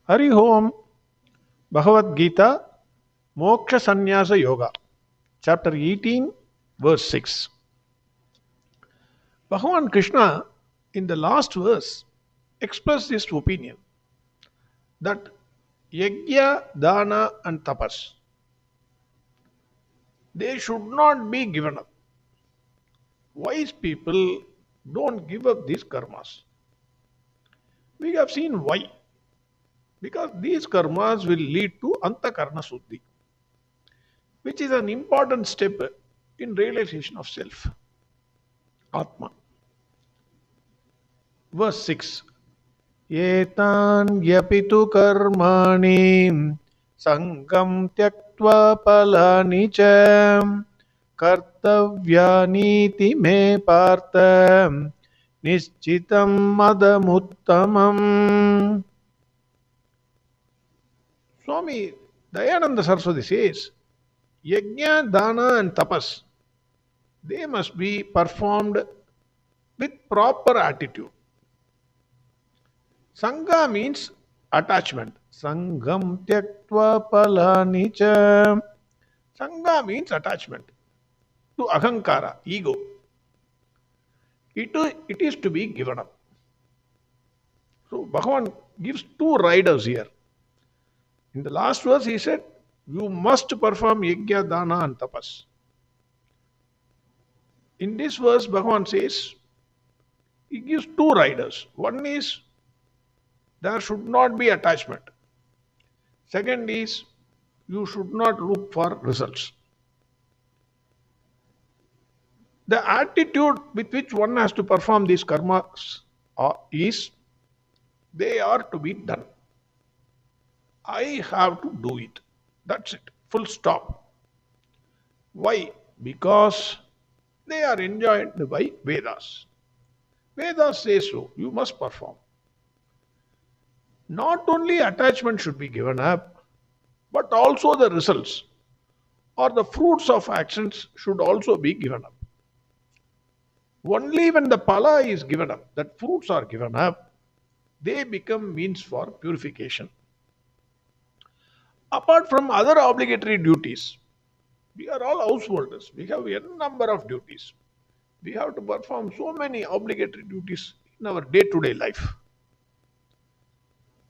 Hari Om, Bhagavad Gita, Moksha Sannyasa Yoga, chapter 18, verse 6. Bhagwan Krishna, in the last verse, expressed his opinion that Yajna, Dhana, and Tapas, they should not be given up. Wise people don't give up these karmas. We have seen why. Because these karmas will lead to Antakarna Suddhi, which is an important step in realization of self, Atma. Verse 6. Etan yapitu karmani sangam tyaktva palani cha kartavyani me partha nischitam madamuttamam. Swami Dayananda Saraswati says, Yajna, Dhana and Tapas, they must be performed with proper attitude. Sangha means attachment. Sangam tyaktva palani cha. Sangha means attachment to ahankara, ego. It is to be given up. So Bhagwan gives two riders here. In the last verse he said, you must perform yajna, dana and tapas. In this verse Bhagwan says, he gives two riders. One is, there should not be attachment. Second is, you should not look for results. The attitude with which one has to perform these karmas is, they are to be done. I have to do it. That's it. Full stop. Why? Because they are enjoined by Vedas. Vedas say so. You must perform. Not only attachment should be given up, but also the results or the fruits of actions should also be given up. Only when the pala is given up, that fruits are given up, they become means for purification. Apart from other obligatory duties, we are all householders. We have a number of duties. We have to perform so many obligatory duties in our day-to-day life.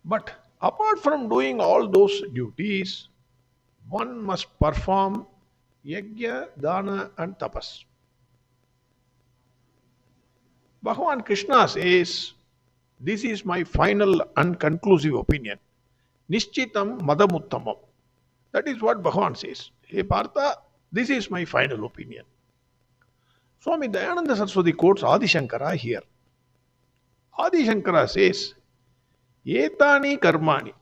But apart from doing all those duties, one must perform yajna, dana and tapas. Bhagwan Krishna says, this is my final and conclusive opinion. Nishchitam madamuttamam. That is what Bhagwan says. Hey Partha, this is my final opinion. Swami Dayananda Saraswati quotes Adi Shankara here. Adi Shankara says, Etani karmani.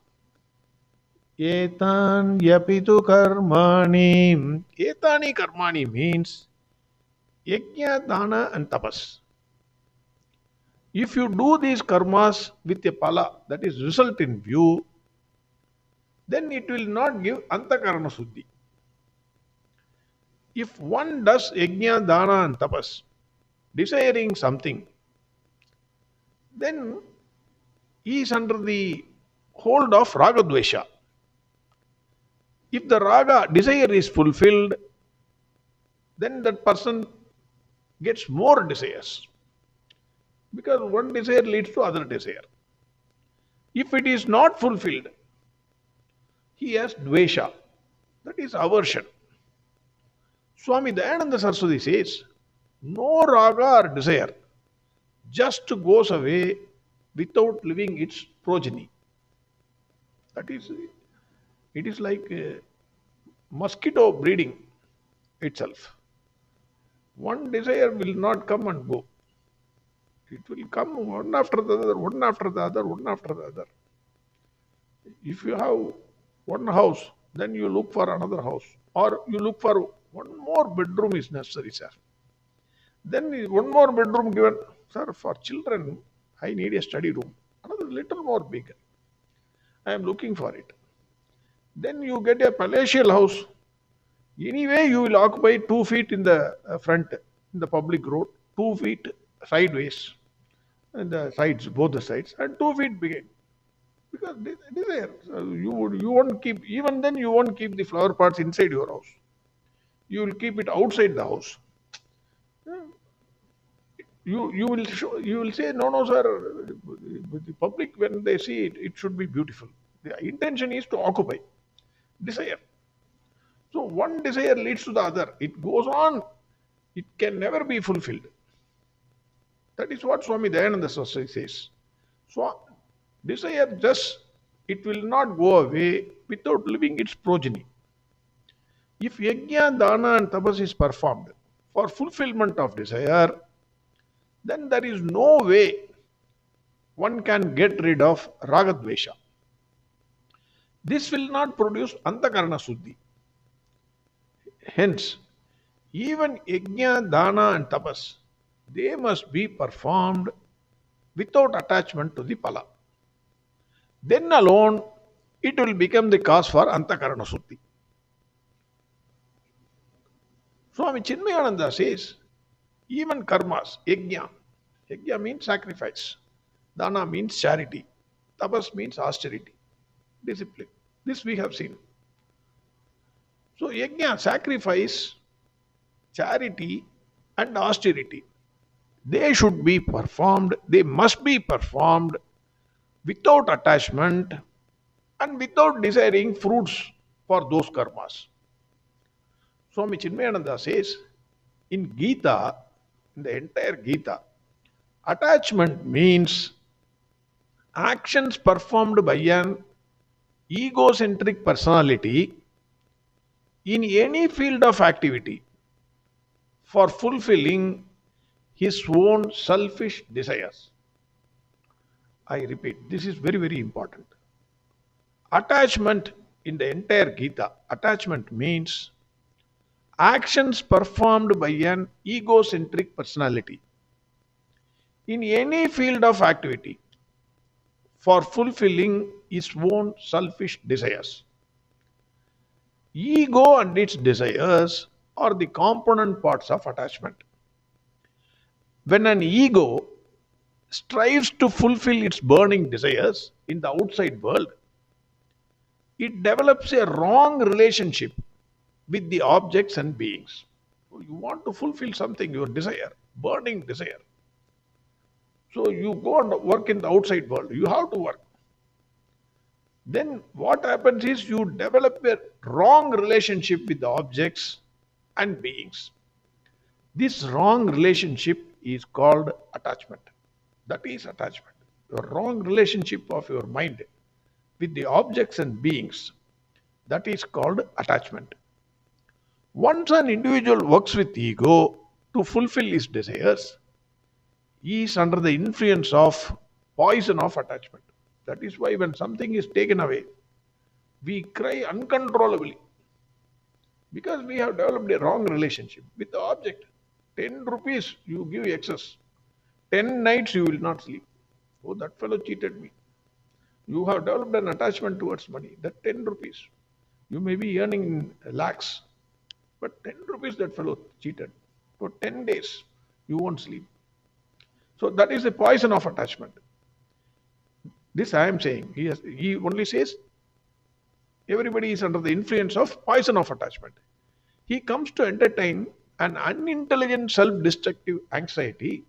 Etan yapitu karmani. Etani karmani means yajna, dana and tapas. If you do these karmas with a pala, that is result in view, then it will not give antakarana suddhi. If one does yajna, dana and tapas, desiring something, then he is under the hold of raga dvesha. If the raga desire is fulfilled, then that person gets more desires. Because one desire leads to other desire. If it is not fulfilled, he has dvesha, that is aversion. Swami Dayananda Saraswati says, no raga or desire just goes away without leaving its progeny. That is, it is like a mosquito breeding itself. One desire will not come and go. It will come one after the other, one after the other, one after the other. If you have one house, then you look for another house. Or you look for one more bedroom is necessary, sir. Then one more bedroom given, sir, for children, I need a study room. Another little more bigger. I am looking for it. Then you get a palatial house. Anyway, you will occupy 2 feet in the front, in the public road, 2 feet sideways, and the sides, both the sides, and 2 feet behind. Because desire. You won't keep, even then you won't keep the flower pots inside your house. You will keep it outside the house. You will say, no, no, sir. The public, when they see it, it should be beautiful. The intention is to occupy. Desire. So one desire leads to the other. It goes on. It can never be fulfilled. That is what Swami Dayananda Saraswati says. So desire just, it will not go away without leaving its progeny. If Yajna, Dhana and Tapas is performed for fulfillment of desire, then there is no way one can get rid of Ragadvesha. This will not produce Antakarana Suddhi. Hence, even Yajna, Dhana and Tapas, they must be performed without attachment to the Pala. Then alone, it will become the cause for Antakarana Suddhi. Swami Chinmayananda says, even karmas, yajna means sacrifice, dana means charity, tapas means austerity, discipline. This we have seen. So yajna, sacrifice, charity and austerity, they should be performed, they must be performed without attachment and without desiring fruits for those karmas. Swami Chinmayananda says, in GITA, in the entire GITA, attachment means actions performed by an egocentric personality in any field of activity for fulfilling his own selfish desires. I repeat, this is very, very important. Attachment in the entire GITA, attachment means actions performed by an egocentric personality in any field of activity for fulfilling his own selfish desires. Ego and its desires are the component parts of attachment. When an ego strives to fulfill its burning desires in the outside world, it develops a wrong relationship with the objects and beings. So you want to fulfill something, your desire, burning desire. So you go and work in the outside world. You have to work. Then what happens is you develop a wrong relationship with the objects and beings. This wrong relationship is called attachment. That is attachment. Your wrong relationship of your mind with the objects and beings, that is called attachment. Once an individual works with ego to fulfill his desires, he is under the influence of poison of attachment. That is why when something is taken away, we cry uncontrollably because we have developed a wrong relationship with the object. 10 rupees you give excess. 10 nights you will not sleep. Oh, that fellow cheated me. You have developed an attachment towards money. That 10 rupees. You may be earning lakhs. But 10 rupees that fellow cheated. For 10 days, you won't sleep. So that is the poison of attachment. This I am saying. He only says everybody is under the influence of poison of attachment. He comes to entertain an unintelligent self-destructive anxiety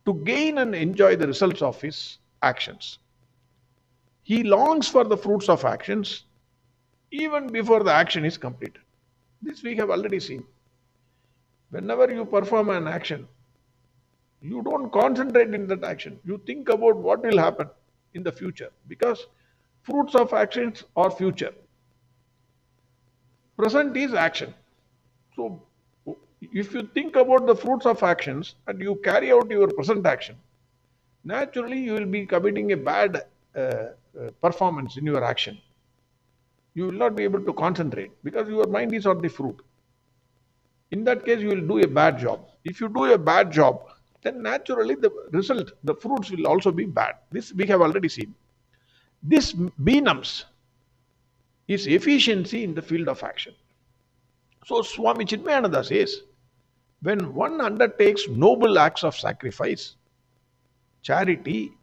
to gain and enjoy the results of his actions. He longs for the fruits of actions even before the action is completed. This we have already seen. Whenever you perform an action, you don't concentrate in that action. You think about what will happen in the future because fruits of actions are future. Present is action. So, if you think about the fruits of actions and you carry out your present action, naturally you will be committing a bad performance in your action. You will not be able to concentrate because your mind is on the fruit. In that case, you will do a bad job. If you do a bad job, then naturally the result, the fruits will also be bad. This we have already seen. This benumbs is efficiency in the field of action. So Swami Chinmayananda says, when one undertakes noble acts of sacrifice, charity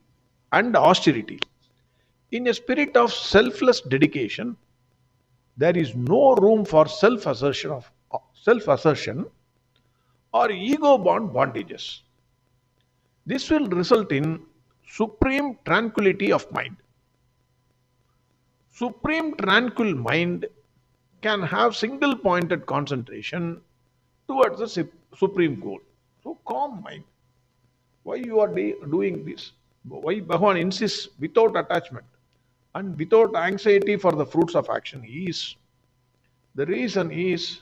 and austerity, In a spirit of selfless dedication, there is no room for self-assertion or ego-bound bondages. This will result in supreme tranquility of mind. Supreme tranquil mind can have single pointed concentration towards the supreme goal. So calm mind. Why you are doing this? Why Bhagwan insists without attachment and without anxiety for the fruits of action is, the reason is,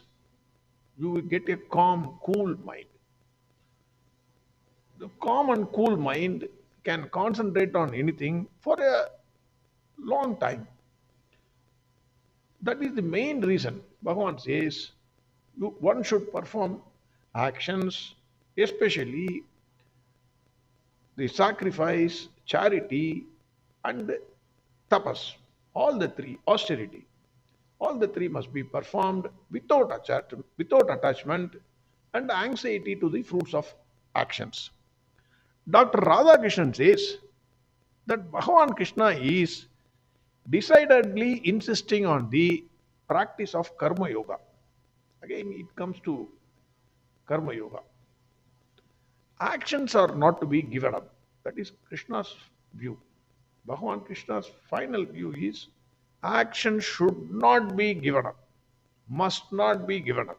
you will get a calm, cool mind. The calm and cool mind can concentrate on anything for a long time. That is the main reason Bhagavan says one should perform actions, especially the sacrifice, charity, and tapas. All the three, austerity. All the three must be performed without attachment and anxiety to the fruits of actions. Dr. Radhakrishnan says that Bhagavan Krishna is decidedly insisting on the practice of karma yoga. Again, it comes to karma yoga. Actions are not to be given up. That is Krishna's view. Bhagavan Krishna's final view is action should not be given up, must not be given up.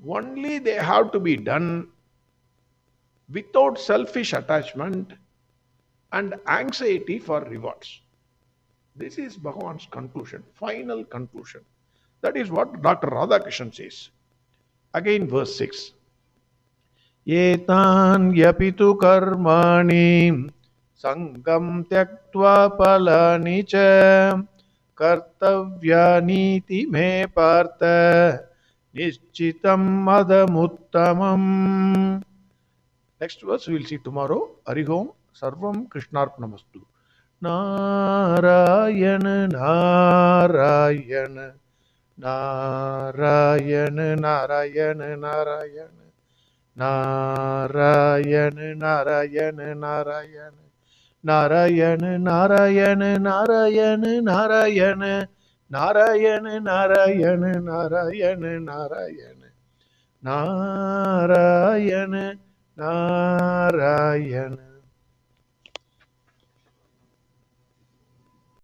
Only they have to be done without selfish attachment and anxiety for rewards. This is Bhagavan's conclusion, final conclusion. That is what Dr. Radhakrishnan says. Again, verse 6. Etan yapitu karmani sangam tyaktva palani cha kartavyani me partha nishchitam madamuttamam. Next verse we will see tomorrow. Arihom Sarvam Krishnarpanamastu. Narayana Narayana Narayana Narayana Narayana Narayana Narayana Narayana Narayana Narayana Narayana Narayana Narayana Narayana Narayana Narayana Narayana Narayana